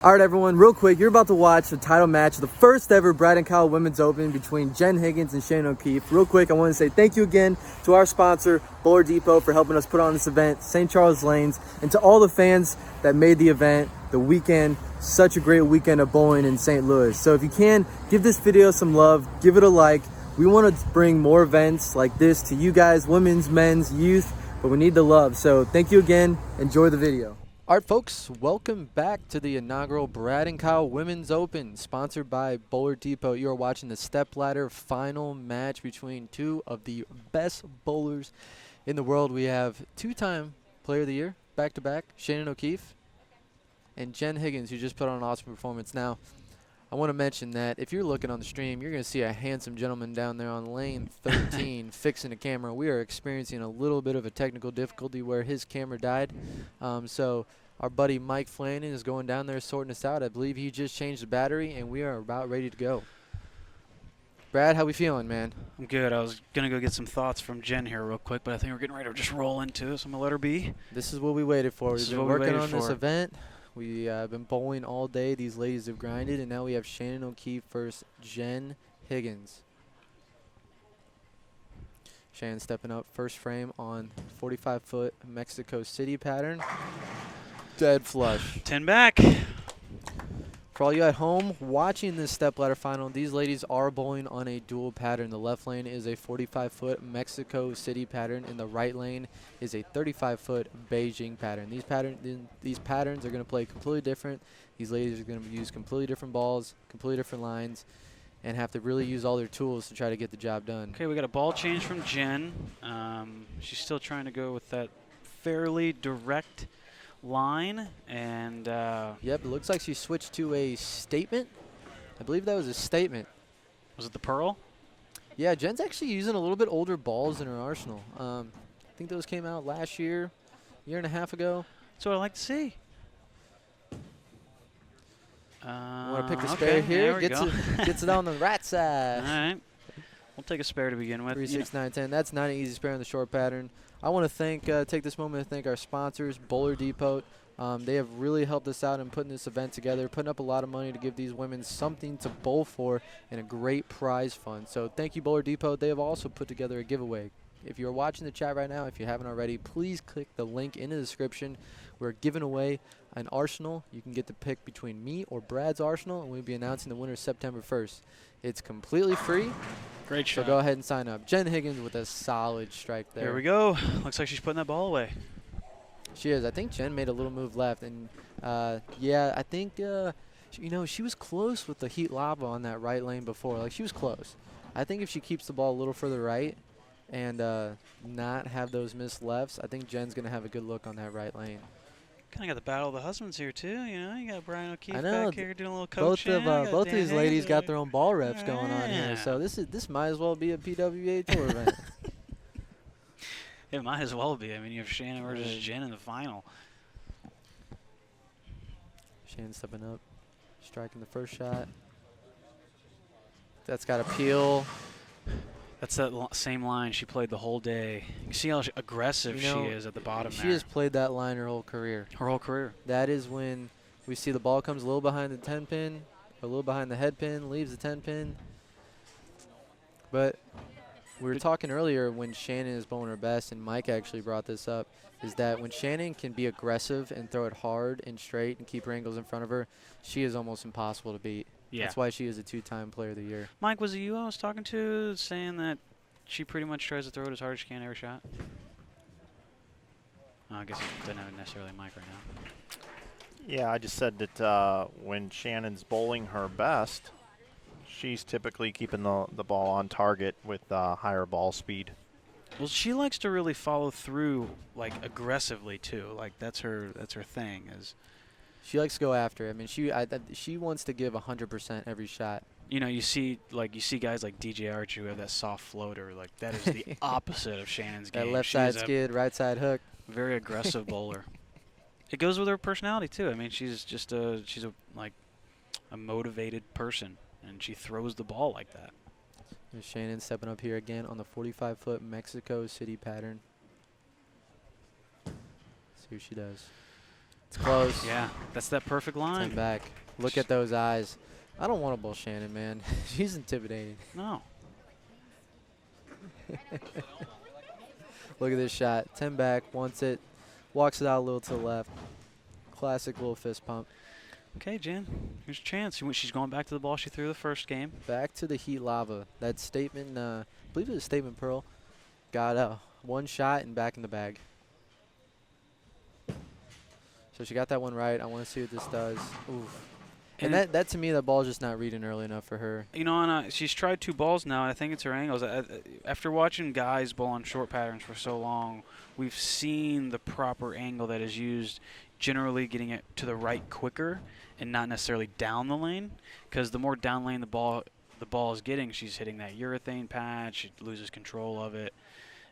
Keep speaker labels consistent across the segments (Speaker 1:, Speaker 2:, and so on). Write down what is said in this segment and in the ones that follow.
Speaker 1: All right, everyone, real quick, you're about to watch the title match of the first ever Brad and Kyle Women's Open between Jen Higgins and Shannon O'Keefe. Real quick, I want to say thank you again to our sponsor, Bowler Depot, for helping us put on this event, St. Charles Lanes, and to all the fans that made the event, the weekend, such a great weekend of bowling in St. Louis. So if you can, give this video some love, give it a like. We want to bring more events like this to you guys, women's, men's, youth, but we need the love. So thank you again. Enjoy the video. All right, folks, welcome back to the inaugural Brad and Kyle Women's Open, sponsored by Bowler Depot. You are watching the stepladder final match between two of the best bowlers in the world. We have two-time Player of the Year, back-to-back, Shannon O'Keefe, and Jen Higgins, who just put on an awesome performance. Now, I want to mention that if you're looking on the stream, you're going to see a handsome gentleman down there on lane 13 fixing the camera. We are experiencing a little bit of a technical difficulty where his camera died. So our buddy Mike Flanagan is going down there sorting us out. I believe he just changed the battery, and we are about ready to go. Brad, how we feeling, man?
Speaker 2: I'm good. I was going to go get some thoughts from Jen here real quick, but I think we're getting ready to just roll into it, so I'm going to let her be.
Speaker 1: This is what we waited for. We've been working on this event. We have been bowling all day. These ladies have grinded, and now we have Shannon O'Keefe versus Jen Higgins. Shannon stepping up, first frame on 45-foot Mexico City pattern. Dead flush.
Speaker 2: 10 back.
Speaker 1: For all you at home watching this stepladder final, these ladies are bowling on a dual pattern. The left lane is a 45-foot Mexico City pattern, and the right lane is a 35-foot Beijing pattern. These patterns are going to play completely different. These ladies are going to use completely different balls, completely different lines, and have to really use all their tools to try to get the job done.
Speaker 2: Okay, we got a ball change from Jen. She's still trying to go with that fairly direct line, and
Speaker 1: yep, it looks like she switched to a statement. I believe that was a statement.
Speaker 2: Was it the Pearl?
Speaker 1: Yeah, Jen's actually using a little bit older balls in her arsenal. I think those came out last year and a half ago.
Speaker 2: That's what I like to see.
Speaker 1: Want to pick the spare here? Gets it on the right side.
Speaker 2: All right. We'll take a spare to begin with.
Speaker 1: 3, 6, 9, 10. That's not an easy spare in the short pattern. I want to take this moment to thank our sponsors, Bowler Depot. They have really helped us out in putting this event together, putting up a lot of money to give these women something to bowl for and a great prize fund. So thank you, Bowler Depot. They have also put together a giveaway. If you're watching the chat right now, if you haven't already, please click the link in the description. We're giving away an arsenal. You can get to pick between me or Brad's arsenal, and we'll be announcing the winner September 1st. It's completely free.
Speaker 2: Great shot.
Speaker 1: So go ahead and sign up. Jen Higgins with a solid strike there.
Speaker 2: Here we go. Looks like she's putting that ball away.
Speaker 1: She is. I think Jen made a little move left. And, yeah, I think, she was close with the heat lava on that right lane before. Like, she was close. I think if she keeps the ball a little further right and not have those missed lefts, I think Jen's going to have a good look on that right lane.
Speaker 2: Kind of got the battle of the husbands here, too. You got Brian O'Keefe back here doing a little
Speaker 1: both
Speaker 2: coaching.
Speaker 1: Both of these ladies got their own ball reps going on here. So this might as well be a PWA Tour event.
Speaker 2: It might as well be. I mean, you have Shannon versus Jen in the final.
Speaker 1: Shannon stepping up, striking the first shot. That's got a peel.
Speaker 2: That's that same line she played the whole day. You see how aggressive she is at the bottom there.
Speaker 1: She has played that line her whole career.
Speaker 2: Her whole career.
Speaker 1: That is when we see the ball comes a little behind the 10 pin, a little behind the head pin, leaves the 10 pin. But we were talking earlier when Shannon is bowling her best, and Mike actually brought this up, is that when Shannon can be aggressive and throw it hard and straight and keep her angles in front of her, she is almost impossible to beat. Yeah. That's why she is a two-time Player of the Year.
Speaker 2: Mike, was it you I was talking to saying that she pretty much tries to throw it as hard as she can every shot? Oh, I guess it doesn't have necessarily Mike right now.
Speaker 3: Yeah, I just said that when Shannon's bowling her best, she's typically keeping the ball on target with higher ball speed.
Speaker 2: Well, she likes to really follow through, like, aggressively, too. Like, that's her thing is.
Speaker 1: She likes to go after. I mean, she wants to give 100% every shot.
Speaker 2: You see guys like DJ Archer who have that soft floater. Like, that is the opposite of Shannon's game.
Speaker 1: That left side skid, right side hook.
Speaker 2: Very aggressive bowler. It goes with her personality too. I mean, she's a motivated person, and she throws the ball like that.
Speaker 1: There's Shannon stepping up here again on the 45-foot Mexico City pattern. See what she does. It's close.
Speaker 2: Yeah, that's that perfect line.
Speaker 1: 10 back. Look at those eyes. I don't want to bowl Shannon, man. She's intimidating.
Speaker 2: No.
Speaker 1: Look at this shot. 10 back, wants it, walks it out a little to the left. Classic little fist pump.
Speaker 2: Okay, Jen, here's your chance. She's going back to the ball she threw the first game.
Speaker 1: Back to the heat lava. That statement, I believe it was statement pearl. Got one shot and back in the bag. So she got that one right. I want to see what this does. Oof. And that to me, that ball's just not reading early enough for her.
Speaker 2: You know, and she's tried 2 balls now, and I think it's her angles. After watching guys bowl on short patterns for so long, we've seen the proper angle that is used, generally getting it to the right quicker and not necessarily down the lane, because the more down lane the ball is getting, she's hitting that urethane pad, she loses control of it.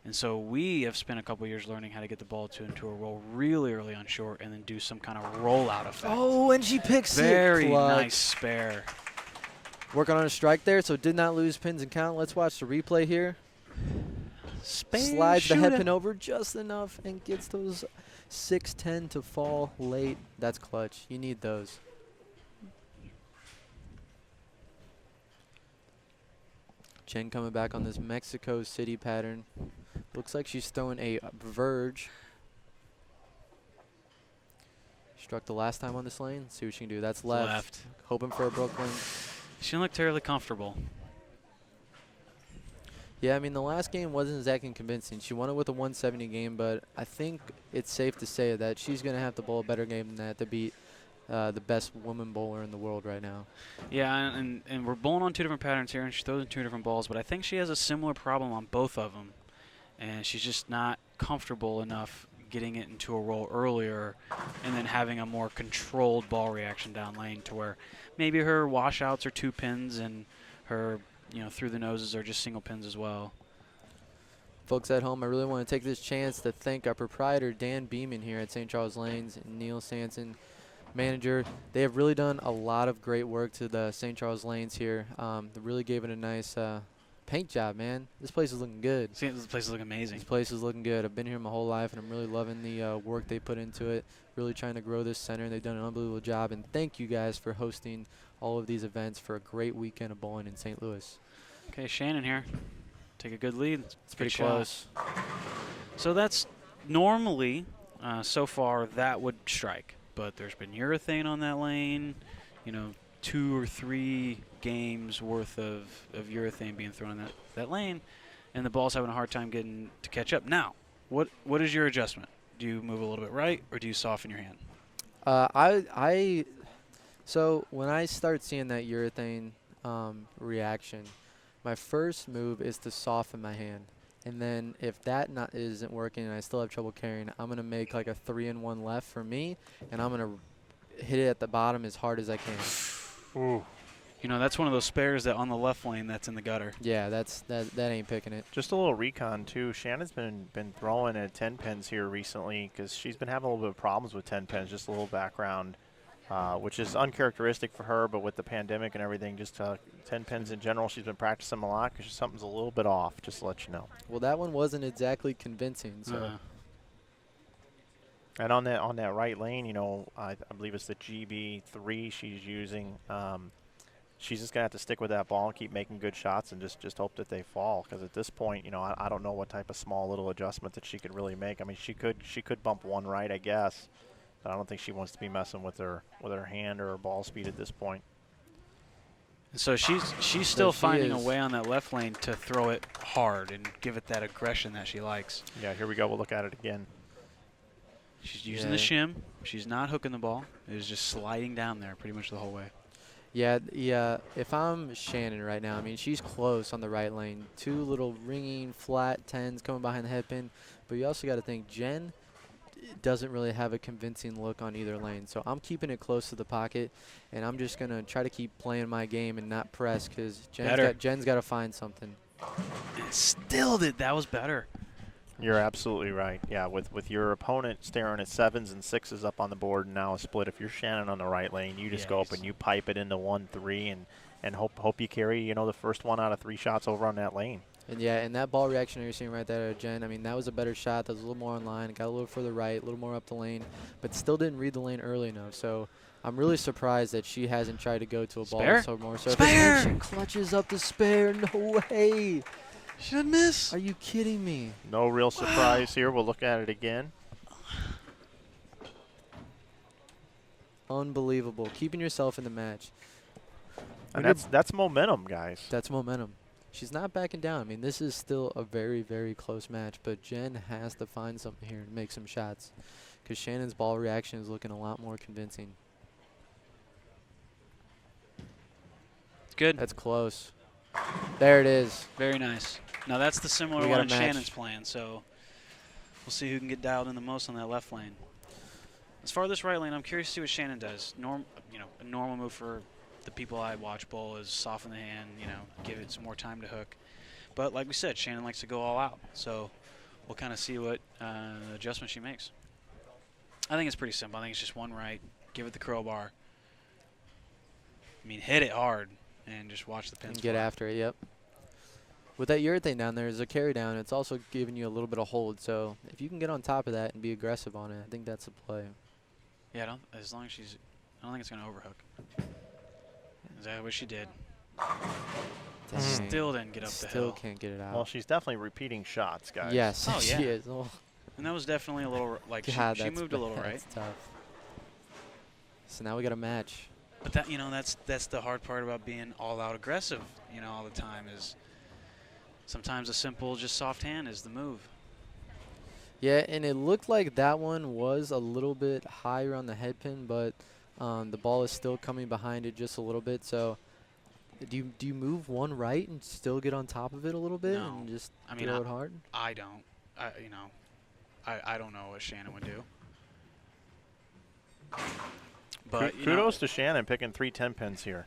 Speaker 2: And so we have spent a couple years learning how to get the ball into a roll really early on short and then do some kind of rollout effect.
Speaker 1: Oh, and she picks it.
Speaker 2: Very nice spare.
Speaker 1: Working on a strike there, so did not lose pins and count. Let's watch the replay here. Slides the head pin over just enough and gets those 6-10 to fall late. That's clutch. You need those. Jen coming back on this Mexico City pattern. Looks like she's throwing a verge. Struck the last time on this lane. Let's see what she can do. That's left. Hoping for a Brooklyn.
Speaker 2: She didn't look terribly comfortable.
Speaker 1: Yeah, I mean, the last game wasn't exactly convincing. She won it with a 170 game, but I think it's safe to say that she's going to have to bowl a better game than that to beat the best woman bowler in the world right now.
Speaker 2: Yeah, and we're bowling on 2 different patterns here, and she throws in 2 different balls, but I think she has a similar problem on both of them, and she's just not comfortable enough getting it into a roll earlier and then having a more controlled ball reaction down lane to where maybe her washouts are 2 pins and her through the noses are just single pins as well.
Speaker 1: Folks at home, I really want to take this chance to thank our proprietor, Dan Beeman, here at St. Charles Lanes, and Neil Sanson, manager. They have really done a lot of great work to the St. Charles Lanes here. They really gave it a nice paint job, man. This place is looking good.
Speaker 2: See, this place is looking amazing.
Speaker 1: This place is looking good. I've been here my whole life, and I'm really loving the work they put into it, really trying to grow this center. They've done an unbelievable job, and thank you guys for hosting all of these events for a great weekend of bowling in St. Louis.
Speaker 2: Okay, Shannon here. Take a good lead.
Speaker 1: It's pretty close.
Speaker 2: So that's normally, so far, that would strike. But there's been urethane on that lane, 2 or 3 games worth of urethane being thrown in that lane, and the ball's having a hard time getting to catch up. Now, what is your adjustment? Do you move a little bit right, or do you soften your hand?
Speaker 1: So when I start seeing that urethane reaction, my first move is to soften my hand. And then if that isn't working and I still have trouble carrying, I'm going to make like a 3-in-1 left for me, and I'm going to hit it at the bottom as hard as I can.
Speaker 3: Ooh.
Speaker 2: That's one of those spares that on the left lane that's in the gutter.
Speaker 1: Yeah, that ain't picking it.
Speaker 3: Just a little recon, too. Shannon's been throwing at 10 pins here recently because she's been having a little bit of problems with 10 pins, just a little background. Which is uncharacteristic for her, but with the pandemic and everything, just 10 pins in general, she's been practicing a lot because something's a little bit off, just to let you know.
Speaker 1: Well, that one wasn't exactly convincing. So.
Speaker 3: And on that right lane, I believe it's the GB3 she's using. She's just going to have to stick with that ball and keep making good shots and just hope that they fall, because at this point, I don't know what type of small little adjustment that she could really make. I mean, she could bump one right, I guess. I don't think she wants to be messing with her hand or her ball speed at this point.
Speaker 2: So she's still finding a way on that left lane to throw it hard and give it that aggression that she likes.
Speaker 3: Yeah, here we go. We'll look at it again.
Speaker 2: She's using the shim. She's not hooking the ball. It is just sliding down there pretty much the whole way.
Speaker 1: Yeah. If I'm Shannon right now, I mean, she's close on the right lane. 2 little ringing flat 10s coming behind the head pin. But you also got to think Jen doesn't really have a convincing look on either lane. So I'm keeping it close to the pocket, and I'm just going to try to keep playing my game and not press, because Jen's got to find something.
Speaker 2: It still did. That was better.
Speaker 3: You're absolutely right. Yeah, with your opponent staring at 7s and 6s up on the board and now a split, if you're Shannon on the right lane, you just go up and you pipe it into 1-3 and hope you carry, the first 1 out of 3 shots over on that lane.
Speaker 1: And yeah, and that ball reaction you're seeing right there, Jen, I mean, that was a better shot. That was a little more online. It got a little further right, a little more up the lane, but still didn't read the lane early enough. So I'm really surprised that she hasn't tried to go to a ball
Speaker 2: Spare?
Speaker 1: so more surface.
Speaker 2: Spare!
Speaker 1: And she clutches up the spare. No way.
Speaker 2: Should miss.
Speaker 1: Are you kidding me?
Speaker 3: No real surprise here. We'll look at it again.
Speaker 1: Unbelievable. Keeping yourself in the match.
Speaker 3: And that's momentum, guys.
Speaker 1: That's momentum. She's not backing down. I mean, this is still a very, very close match, but Jen has to find something here and make some shots because Shannon's ball reaction is looking a lot more convincing.
Speaker 2: It's good.
Speaker 1: That's close. There it is.
Speaker 2: Very nice. Now that's the similar
Speaker 1: We got
Speaker 2: one
Speaker 1: a
Speaker 2: in
Speaker 1: match.
Speaker 2: Shannon's plan, so we'll see who can get dialed in the most on that left lane. As far as this right lane, I'm curious to see what Shannon does. A normal move for the people I watch bowl is soften the hand, give it some more time to hook. But like we said, Shannon likes to go all out, so we'll kind of see what adjustment she makes. I think it's pretty simple. I think it's just one right, give it the crowbar. I mean, hit it hard and just watch the pins.
Speaker 1: And get
Speaker 2: fly.
Speaker 1: after it, yep. With that urethane down there, there's a carry down. It's also giving you a little bit of hold. So if you can get on top of that and be aggressive on it, I think that's a play.
Speaker 2: Yeah, as long as I don't think it's going to overhook. Is that what she did?
Speaker 1: Dang.
Speaker 2: Still didn't get up the hill.
Speaker 1: Still can't get it out.
Speaker 3: Well, she's definitely repeating shots, guys.
Speaker 1: Yes,
Speaker 2: Oh,
Speaker 1: she
Speaker 2: yeah.
Speaker 1: is. Oh,
Speaker 2: And that was definitely a little, like,
Speaker 1: God,
Speaker 2: she
Speaker 1: that's
Speaker 2: moved a little
Speaker 1: bad.
Speaker 2: right.
Speaker 1: That's tough. So now we got a match.
Speaker 2: But that, that's the hard part about being all out aggressive, all the time is sometimes a simple, just soft hand is the move.
Speaker 1: Yeah, and it looked like that one was a little bit higher on the head pin, but the ball is still coming behind it just a little bit. So do you move one right and still get on top of it a little bit
Speaker 2: No.
Speaker 1: and just
Speaker 2: I mean,
Speaker 1: throw it hard?
Speaker 2: I don't. I don't know what Shannon would do. But
Speaker 3: Kudos to Shannon picking 3 10-pins here.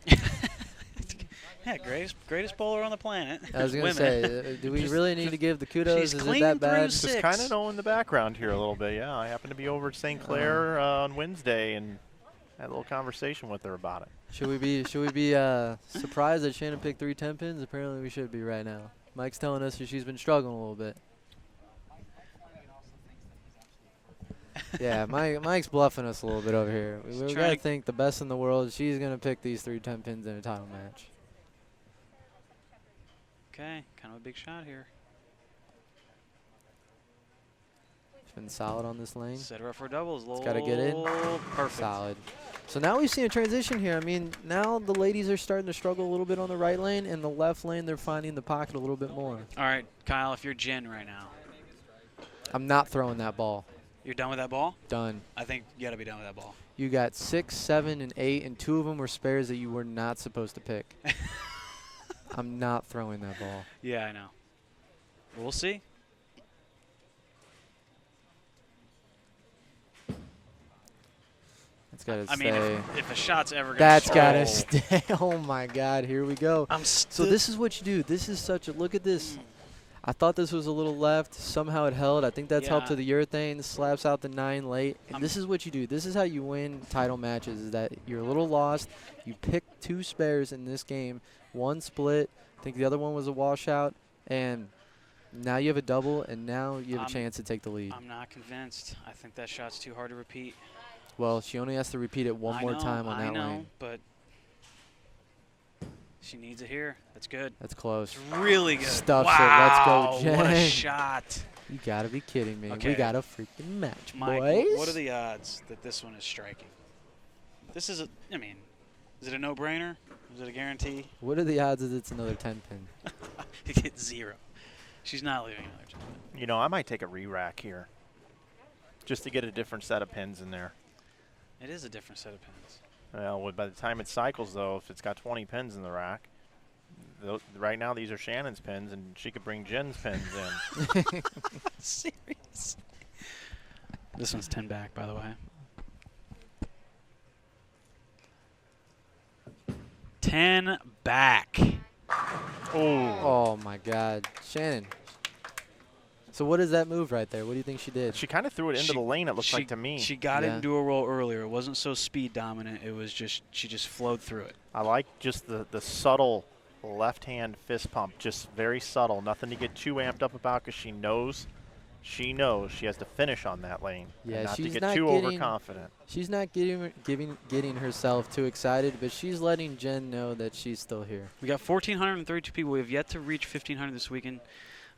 Speaker 2: Yeah, greatest bowler on the planet.
Speaker 1: I was going to
Speaker 2: Women.
Speaker 1: say, do we really need to give the kudos?
Speaker 2: she's
Speaker 1: Is it
Speaker 2: clean
Speaker 1: that
Speaker 2: through
Speaker 1: bad?
Speaker 2: six.
Speaker 3: Just kind of knowing the background here a little bit. Yeah, I happened to be over at St. Clair on Wednesday and had a little conversation with her about it.
Speaker 1: Should we be surprised that Shannon picked 3 10 pins? Apparently we should be right now. Mike's telling us that she's been struggling a little bit. Yeah, Mike's bluffing us a little bit over here. We got
Speaker 2: trying
Speaker 1: to
Speaker 2: to-
Speaker 1: think the best in the world. She's going to pick these 3 10 pins in a title match.
Speaker 2: Okay, kind of a big shot here.
Speaker 1: She's been solid on this lane.
Speaker 2: Set her up for doubles.
Speaker 1: It's gotta get in.
Speaker 2: Perfect.
Speaker 1: Solid. So now we've seen a transition here. I mean, now the ladies are starting to struggle a little bit on the right lane, and the left lane they're finding the pocket a little bit more.
Speaker 2: All right, Kyle, if you're Jen right now,
Speaker 1: I'm not throwing that ball.
Speaker 2: you're done with that ball?
Speaker 1: Done.
Speaker 2: I think you got to be done with that ball.
Speaker 1: You got 6, 7, and 8, and 2 of them were spares that you were not supposed to pick. I'm not throwing that ball.
Speaker 2: Yeah, I know. We'll see.
Speaker 1: It's got to
Speaker 2: I
Speaker 1: stay.
Speaker 2: mean, if a shot's ever going to
Speaker 1: That's got to stay. Oh, my God. Here we go.
Speaker 2: I'm
Speaker 1: So this is what you do. This is such a – look at this. I thought this was a little left. Somehow it held. I think that's helped to the urethane. Slaps out the 9 late. And this is what you do. This is how you win title matches, is that you're a little lost. You pick 2 spares in this game. 1 split. I think the other one was a washout. And now you have a double, and now you have a chance to take the lead.
Speaker 2: I'm not convinced. I think that shot's too hard to repeat.
Speaker 1: Well, she only has to repeat it one more time on that lane.
Speaker 2: But she needs it here. That's good.
Speaker 1: That's close.
Speaker 2: It's really good.
Speaker 1: Stuffs it.
Speaker 2: Wow,
Speaker 1: Let's go,
Speaker 2: what a
Speaker 1: Jen.
Speaker 2: shot.
Speaker 1: You got to be kidding me.
Speaker 2: Okay.
Speaker 1: We got a freaking match,
Speaker 2: Mike,
Speaker 1: boys.
Speaker 2: what are the odds that this one is striking? This is is it a no-brainer? Is it a guarantee?
Speaker 1: What are the odds that it's another 10 pin?
Speaker 2: You get 0. She's not leaving another 10 pin.
Speaker 3: You know, I might take a re-rack here just to get a different set of pins in there.
Speaker 2: It is a different set of pins.
Speaker 3: Well, by the time it cycles, though, if it's got 20 pins in the rack, right now these are Shannon's pins, and she could bring Jen's pins in.
Speaker 2: Seriously. This one's 10 back, by the way. 10 back.
Speaker 1: Oh, my God. Shannon. So what is that move right there? What do you think she did?
Speaker 3: She kind of threw it into the lane, it looked like to me.
Speaker 2: She got
Speaker 1: Yeah.
Speaker 2: into a roll earlier. It wasn't so speed dominant. It was just, she just flowed through it.
Speaker 3: I like just the subtle left-hand fist pump, just very subtle, nothing to get too amped up about because she knows she has to finish on that lane.
Speaker 1: Yeah,
Speaker 3: and not to
Speaker 1: she's
Speaker 3: get
Speaker 1: not
Speaker 3: too
Speaker 1: getting
Speaker 3: overconfident.
Speaker 1: She's not getting herself too excited, but she's letting Jen know that she's still here.
Speaker 2: We got 1,432 people. We have yet to reach 1,500 this weekend.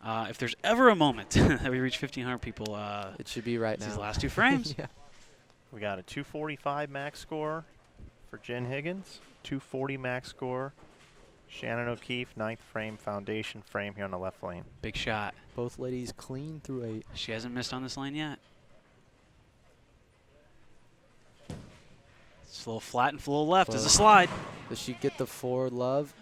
Speaker 2: If there's ever a moment that we reach 1,500 people,
Speaker 1: it should be right now.
Speaker 2: These last 2 frames.
Speaker 1: Yeah.
Speaker 3: We got a 245 max score for Jen Higgins, 240 max score. Shannon O'Keefe, 9th frame, foundation frame here on the left lane.
Speaker 2: Big shot.
Speaker 1: Both ladies clean through 8.
Speaker 2: She hasn't missed on this lane yet. It's a little flat and a little left. Is a slide.
Speaker 1: Does she get the forward love?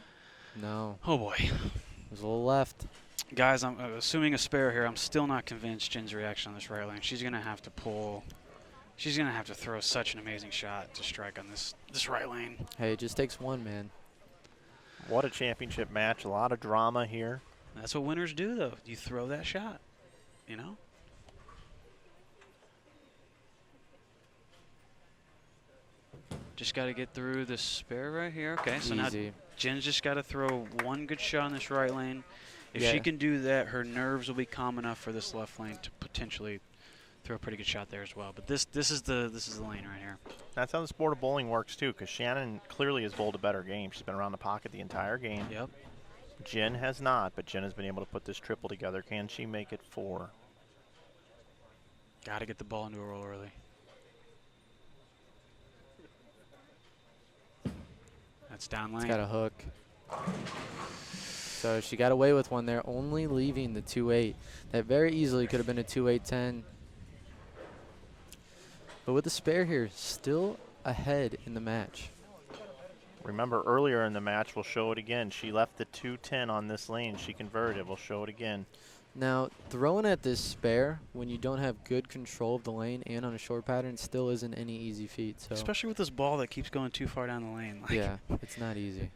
Speaker 1: No.
Speaker 2: Oh, boy.
Speaker 1: There's a little left.
Speaker 2: Guys, I'm assuming a spare here. I'm still not convinced Jen's reaction on this right lane. She's going to have to pull. She's going to have to throw such an amazing shot to strike on this right lane.
Speaker 1: Hey, it just takes one, man.
Speaker 3: What a championship match. A lot of drama here.
Speaker 2: That's what winners do, though. You throw that shot, you know? Just got to get through the spare right here. Okay, so now Jen's just got to throw one good shot in this right lane. If she can do that, her nerves will be calm enough for this left lane to potentially throw a pretty good shot there as well. But this is the lane right here.
Speaker 3: That's how the sport of bowling works too, because Shannon clearly has bowled a better game. She's been around the pocket the entire game.
Speaker 2: Yep.
Speaker 3: Jen has not, but Jen has been able to put this triple together. Can she make it 4?
Speaker 2: Got to get the ball into a roll early. That's down lane.
Speaker 1: It's got a hook. So she got away with one there, only leaving the 2-8. That very easily could have been a 2-8-10. But with the spare here, still ahead in the match.
Speaker 3: Remember earlier in the match, we'll show it again. She left the 210 on this lane. She converted. We'll show it again.
Speaker 1: Now, throwing at this spare when you don't have good control of the lane and on a short pattern still isn't any easy feat. So
Speaker 2: especially with this ball that keeps going too far down the lane. Like
Speaker 1: yeah, it's not easy.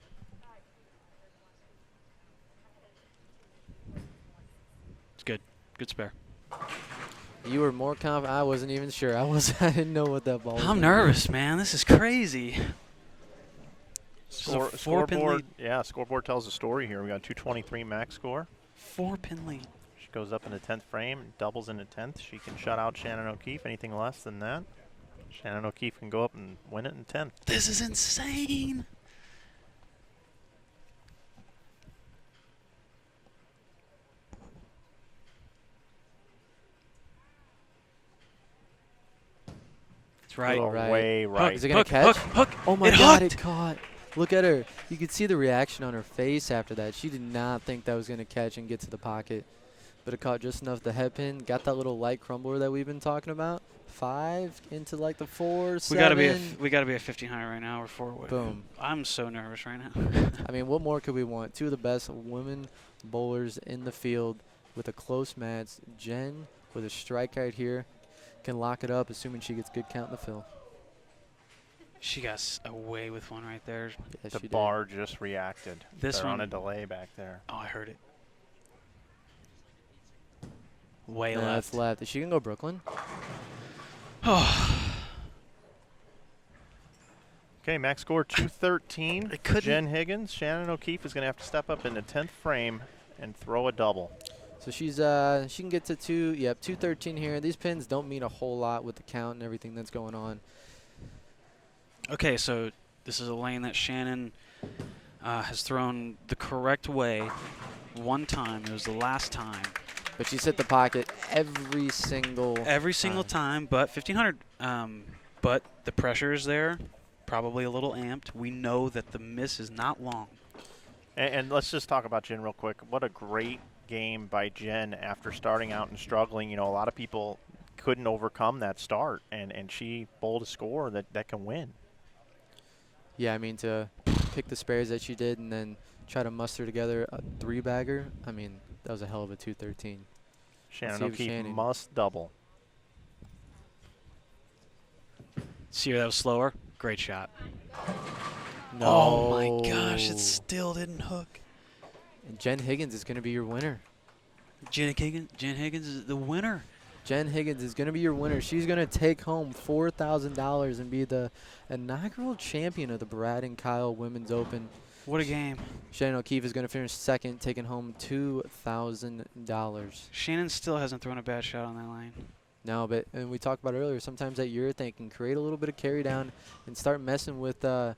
Speaker 2: It's good. Good spare.
Speaker 1: You were more confident. I wasn't even sure. I didn't know what that ball was.
Speaker 2: I'm nervous, man. This is crazy.
Speaker 3: Scoreboard. Yeah, scoreboard tells a story here. We got 223 max score.
Speaker 2: 4-pin lead.
Speaker 3: She goes up in the 10th frame, doubles in the 10th. She can shut out Shannon O'Keefe. Anything less than that, Shannon O'Keefe can go up and win it in 10th.
Speaker 2: This is insane. It's right.
Speaker 3: Way right.
Speaker 1: Is it going to catch?
Speaker 2: Hook.
Speaker 1: Oh, my God, it caught. Look at her. You could see the reaction on her face after that. She did not think that was going to catch and get to the pocket. But it caught just enough. The head pin got that little light crumbler that we've been talking about. 5 into like the 4, 7.
Speaker 2: We gotta be at 1,500 right now or 4.
Speaker 1: Boom.
Speaker 2: I'm so nervous right now.
Speaker 1: I mean, what more could we want? 2 of the best women bowlers in the field with a close match. Jen with a strike right here can lock it up, assuming she gets good count in the fill.
Speaker 2: She got away with one right there.
Speaker 1: Yes,
Speaker 3: the bar just reacted.
Speaker 2: This
Speaker 3: They're
Speaker 2: one
Speaker 3: on a delay back there.
Speaker 2: Oh, I heard it. Way
Speaker 1: left.
Speaker 2: left.
Speaker 1: That's left. Is she going to go Brooklyn?
Speaker 2: Oh.
Speaker 3: Okay, max score 213. Jen Higgins. Shannon O'Keefe is going to have to step up in the 10th frame and throw a double.
Speaker 1: So she's she can get to 213 here. These pins don't mean a whole lot with the count and everything that's going on.
Speaker 2: Okay, so this is a lane that Shannon has thrown the correct way one time. It was the last time.
Speaker 1: But she's hit the pocket every single
Speaker 2: time, but 1,500. But the pressure is there, probably a little amped. We know that the miss is not long.
Speaker 3: And let's just talk about Jen real quick. What a great game by Jen after starting out and struggling. You know, a lot of people couldn't overcome that start, and she bowled a score that can win.
Speaker 1: Yeah, I mean, to pick the spares that she did and then try to muster together a 3-bagger, I mean, that was a hell of a 213.
Speaker 3: Shannon O'Keefe must double.
Speaker 2: See where that was slower? Great shot.
Speaker 1: No.
Speaker 2: Oh, my gosh. It still didn't hook.
Speaker 1: And Jen Higgins is going to be your winner.
Speaker 2: Jen Higgins is the winner.
Speaker 1: Jen Higgins is going to be your winner. She's going to take home $4,000 and be the inaugural champion of the Brad and Kyle Women's Open.
Speaker 2: What a game.
Speaker 1: Shannon O'Keefe is going to finish second, taking home $2,000.
Speaker 2: Shannon still hasn't thrown a bad shot on that line.
Speaker 1: No, but and we talked about earlier, sometimes that urethane can create a little bit of carry down and start messing with the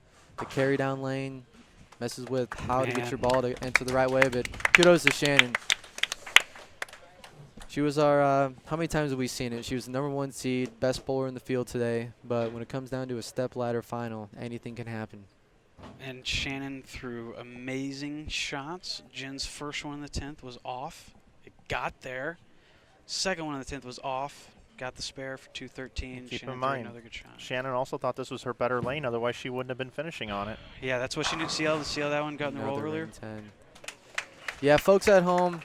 Speaker 1: carry down lane, messes with how to get your ball to enter the right way. But kudos to Shannon. She was our, how many times have we seen it? She was the #1 seed, best bowler in the field today. But when it comes down to a step-ladder final, anything can happen.
Speaker 2: And Shannon threw amazing shots. Jen's first one in the 10th was off. It got there. Second one in the 10th was off. Got the spare for 213.
Speaker 3: Keep
Speaker 2: Shannon
Speaker 3: in mind,
Speaker 2: another good shot.
Speaker 3: Shannon also thought this was her better lane. Otherwise, she wouldn't have been finishing on it.
Speaker 2: Yeah, that's what she did. See how that one got in the roll
Speaker 1: Another
Speaker 2: earlier?
Speaker 1: ring 10. Yeah, folks at home,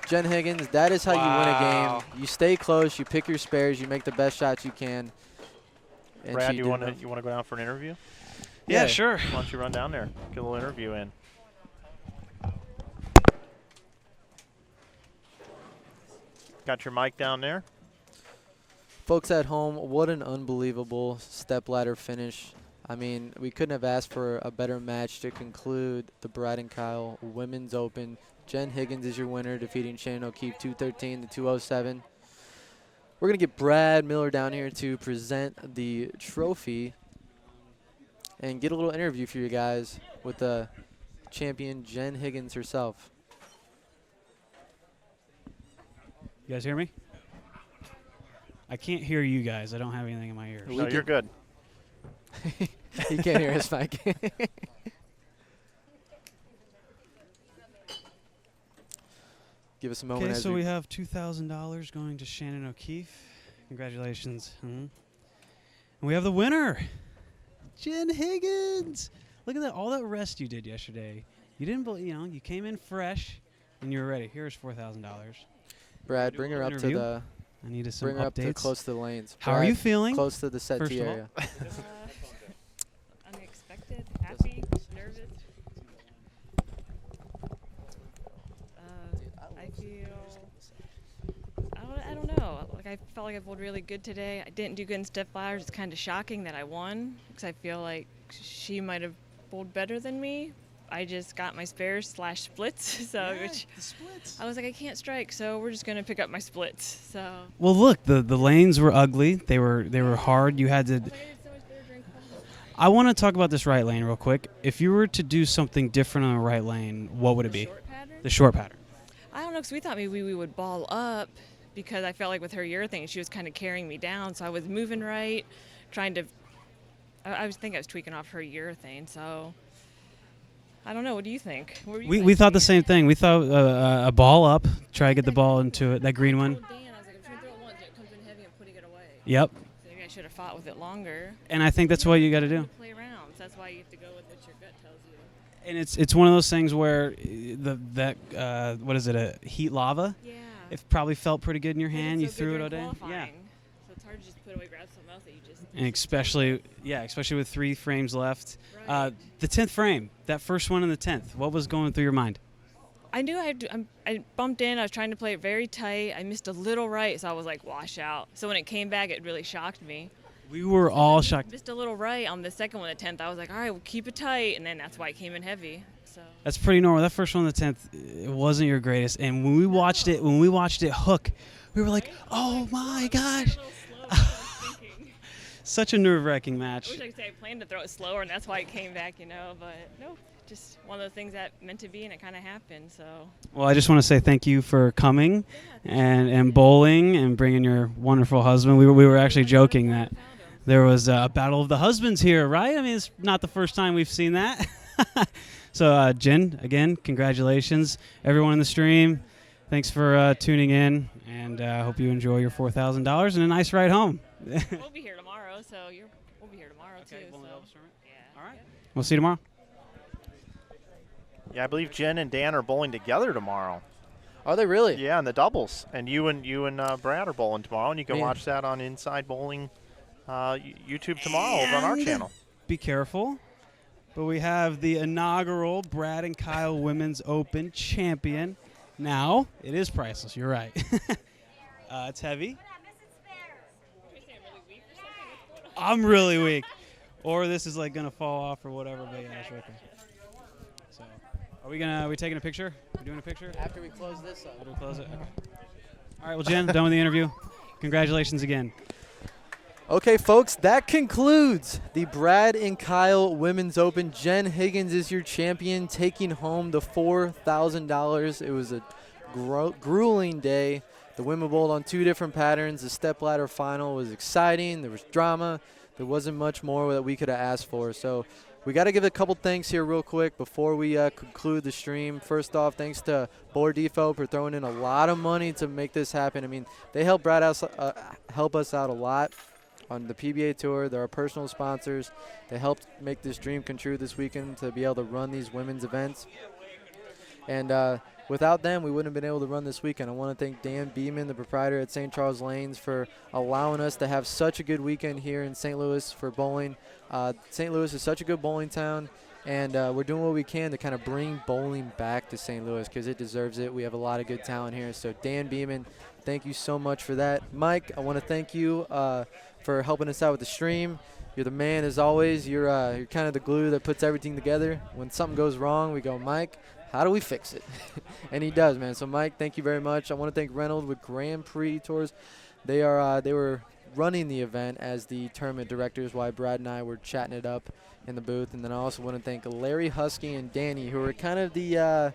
Speaker 1: Jen Higgins, that is how you win a game. You stay close, you pick your spares, you make the best shots you can. And
Speaker 3: Brad, you want to go down for an interview?
Speaker 2: Yeah, sure.
Speaker 3: Why don't you run down there, get a little interview in. Got your mic down there?
Speaker 1: Folks at home, what an unbelievable stepladder finish. I mean, we couldn't have asked for a better match to conclude the Brad and Kyle Women's Open. Jen Higgins is your winner, defeating Shannon O'Keefe 213 to 207. We're going to get Brad Miller down here to present the trophy and get a little interview for you guys with the champion Jen Higgins herself.
Speaker 4: You guys hear me? I can't hear you guys. I don't have anything in my ears.
Speaker 3: No, you're good.
Speaker 1: You can't hear us, Mike. Give us a moment.
Speaker 4: Okay,
Speaker 1: as
Speaker 4: so we have $2,000 going to Shannon O'Keefe. Congratulations. And we have the winner, Jen Higgins. Look at that, all that rest you did yesterday. You didn't, you came in fresh and you were ready. Here's $4,000.
Speaker 1: Brad, bring her up to the.
Speaker 4: I need some
Speaker 1: bring her
Speaker 4: updates.
Speaker 1: up to close to the lanes.
Speaker 4: How
Speaker 1: Brad,
Speaker 4: are you feeling?
Speaker 1: Close to the set
Speaker 4: First
Speaker 1: tee
Speaker 4: of all?
Speaker 1: area.
Speaker 5: Unexpected, happy, nervous. I feel, I don't know. Like I felt like I bowled really good today. I didn't do good in step ladders. It's kind of shocking that I won because I feel like she might have bowled better than me. I just got my spares / splits, so which
Speaker 4: the splits.
Speaker 5: I was like, I can't strike, so we're just gonna pick up my splits. So.
Speaker 4: Well, look, the lanes were ugly. They were hard. You had to.
Speaker 5: I was like, I did so much better during calls.
Speaker 4: I want to talk about this right lane real quick. If you were to do something different on the right lane, what would it be?
Speaker 5: Short pattern?
Speaker 4: The short pattern.
Speaker 5: I don't know, because we thought maybe we would ball up because I felt like with her urethane, she was kind of carrying me down. So I was moving right, trying to, I was tweaking off her urethane. So I don't know. What do you think? What were you
Speaker 4: We thought the
Speaker 5: guys
Speaker 4: same thing. We thought a ball up, try to get the ball into it, that green
Speaker 5: I
Speaker 4: one.
Speaker 5: told Dan, I was like, I'm trying to throw it once, and it comes in heavy, I'm putting it away.
Speaker 4: Yep.
Speaker 5: So maybe I should have fought with it longer.
Speaker 4: And I think that's what you got to do.
Speaker 5: Play around. So that's why you have to go with what your gut tells you.
Speaker 4: And it's one of those things where what is it, a heat lava?
Speaker 5: Yeah.
Speaker 4: It probably felt pretty good in your hand. You
Speaker 5: It's so
Speaker 4: threw
Speaker 5: good
Speaker 4: it all
Speaker 5: during
Speaker 4: day. Yeah.
Speaker 5: qualifying. So it's hard to just put away, grab something else that you just.
Speaker 4: And especially with 3 frames left.
Speaker 5: Right.
Speaker 4: The 10th frame, that first one in the 10th, what was going through your mind?
Speaker 5: I knew I bumped in. I was trying to play it very tight. I missed a little right, so I was like, wash out. So when it came back, it really shocked me.
Speaker 4: We were all shocked.
Speaker 5: Missed a little right on the second one, the 10th. I was like, all right, we'll keep it tight. And then that's why it came in heavy. So.
Speaker 4: That's pretty normal. That first one on the 10th, it wasn't your greatest. And when we watched it hook, we were like, oh my gosh. Such a nerve-wracking
Speaker 5: I
Speaker 4: match.
Speaker 5: wish I could say I planned to throw it slower, and that's why it came back, but no, just one of those things that meant to be, and it kind of happened. So.
Speaker 4: Well, I just want to say thank you for coming and bowling and bringing your wonderful husband. We were actually joking that there was a battle of the husbands here, right? I mean, it's not the first time we've seen that. So, Jen, again, congratulations. Everyone in the stream, thanks for tuning in, and I hope you enjoy your $4,000 and a nice ride home.
Speaker 5: We'll be here tomorrow, so we'll be here tomorrow, too. So. Yeah.
Speaker 4: All right. We'll see you tomorrow.
Speaker 3: Yeah, I believe Jen and Dan are bowling together tomorrow.
Speaker 1: Are they really?
Speaker 3: Yeah, in the doubles. And you and Brad are bowling tomorrow, and you can
Speaker 1: Man.
Speaker 3: watch that on Inside Bowling YouTube tomorrow over on our channel.
Speaker 4: Be careful. But we have the inaugural Brad and Kyle Women's Open champion. Now, it is priceless. You're right. It's heavy. I'm really weak. Or this is like going to fall off or whatever. But yeah, it's right there. So, are we taking a picture? We doing a picture?
Speaker 1: After we close this up.
Speaker 4: After we close it? Okay. All right, well, Jen, done with the interview. Congratulations again.
Speaker 1: Okay, folks, that concludes the Brad and Kyle Women's Open. Jen Higgins is your champion, taking home the $4,000. It was a grueling day. The women bowled on 2 different patterns. The stepladder final was exciting. There was drama. There wasn't much more that we could have asked for. So we got to give a couple thanks here real quick before we conclude the stream. First off, thanks to Bowler Depot for throwing in a lot of money to make this happen. I mean, they help help us out a lot on the PBA Tour. They're our personal sponsors. They helped make this dream come true this weekend to be able to run these women's events. And without them, we wouldn't have been able to run this weekend. I want to thank Dan Beeman, the proprietor at St. Charles Lanes, for allowing us to have such a good weekend here in St. Louis for bowling. St. Louis is such a good bowling town, and we're doing what we can to kind of bring bowling back to St. Louis because it deserves it. We have a lot of good talent here. So Dan Beeman, thank you so much for that. Mike, I want to thank you for helping us out with the stream. You're the man as always. You're kind of the glue that puts everything together. When something goes wrong, we go, Mike, how do we fix it? And he does, man. So, Mike, thank you very much. I want to thank Reynolds with Grand Prix Tours. They were running the event as the tournament directors while Brad and I were chatting it up in the booth. And then I also want to thank Larry, Husky, and Danny, who are kind of the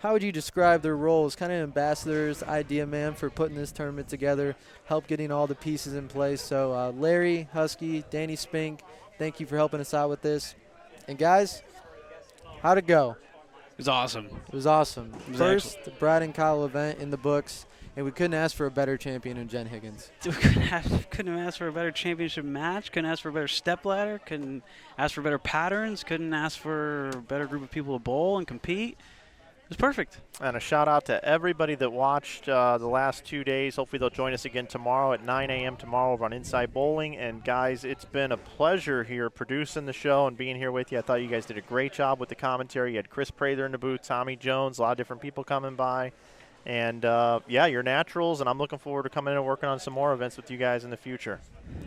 Speaker 1: how would you describe their roles? Kind of ambassadors, idea man for putting this tournament together, help getting all the pieces in place. So Larry, Husky, Danny Spink, thank you for helping us out with this. And guys, how'd it go?
Speaker 2: It was awesome.
Speaker 1: It was awesome.
Speaker 2: It was
Speaker 1: First Brad and Kyle event in the books, and we couldn't ask for a better champion than Jen Higgins.
Speaker 2: We couldn't have asked for a better championship match. Couldn't ask for a better stepladder. Couldn't ask for better patterns. Couldn't ask for a better group of people to bowl and compete. It was perfect.
Speaker 3: And a shout out to everybody that watched the last 2 days. Hopefully they'll join us again tomorrow at 9 a.m. tomorrow over on Inside Bowling. And guys, it's been a pleasure here producing the show and being here with you. I thought you guys did a great job with the commentary. You had Chris Prather in the booth, Tommy Jones, a lot of different people coming by. And yeah, you're naturals, and I'm looking forward to coming in and working on some more events with you guys in the future.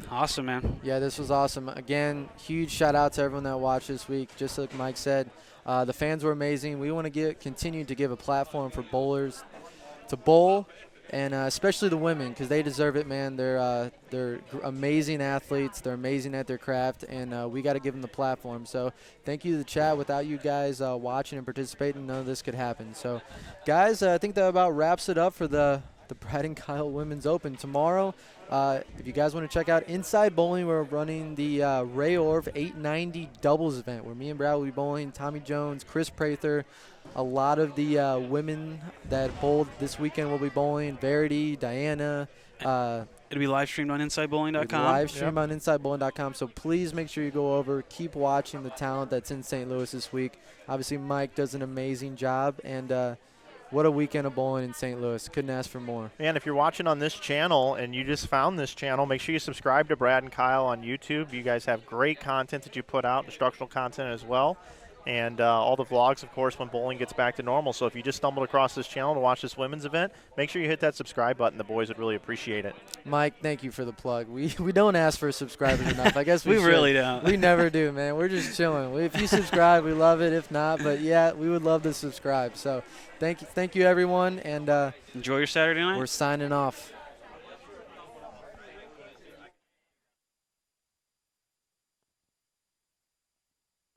Speaker 2: Awesome, man.
Speaker 1: Yeah, this was awesome. Again, huge shout out to everyone that watched this week. Just like Mike said, the fans were amazing. We want to continue to give a platform for bowlers to bowl, and especially the women, because they deserve it, man. They're amazing athletes. They're amazing at their craft, and we got to give them the platform. So thank you to the chat. Without you guys watching and participating, none of this could happen. So, guys, I think that about wraps it up for the Brad and Kyle Women's Open. Tomorrow, if you guys want to check out Inside Bowling, we're running the Ray Orv 890 doubles event where me and Brad will be bowling, Tommy Jones, Chris Prather. A lot of the women that bowled this weekend will be bowling, Verity, Diana.
Speaker 2: It'll be live streamed on InsideBowling.com.
Speaker 1: Live stream on InsideBowling.com. So please make sure you go over, keep watching the talent that's in St. Louis this week. Obviously, Mike does an amazing job, and what a weekend of bowling in St. Louis. Couldn't ask for more.
Speaker 3: And if you're watching on this channel and you just found this channel, make sure you subscribe to Brad and Kyle on YouTube. You guys have great content that you put out, instructional content as well. And all the vlogs, of course, when bowling gets back to normal. So if you just stumbled across this channel to watch this women's event, make sure you hit that subscribe button. The boys would really appreciate it.
Speaker 1: Mike, thank you for the plug. We don't ask for subscribers enough. I guess we
Speaker 2: really don't.
Speaker 1: We never do, man. We're just chilling. If you subscribe, we love it. If not, but yeah, we would love to subscribe. So thank you everyone, and
Speaker 2: enjoy your Saturday night.
Speaker 1: We're signing off.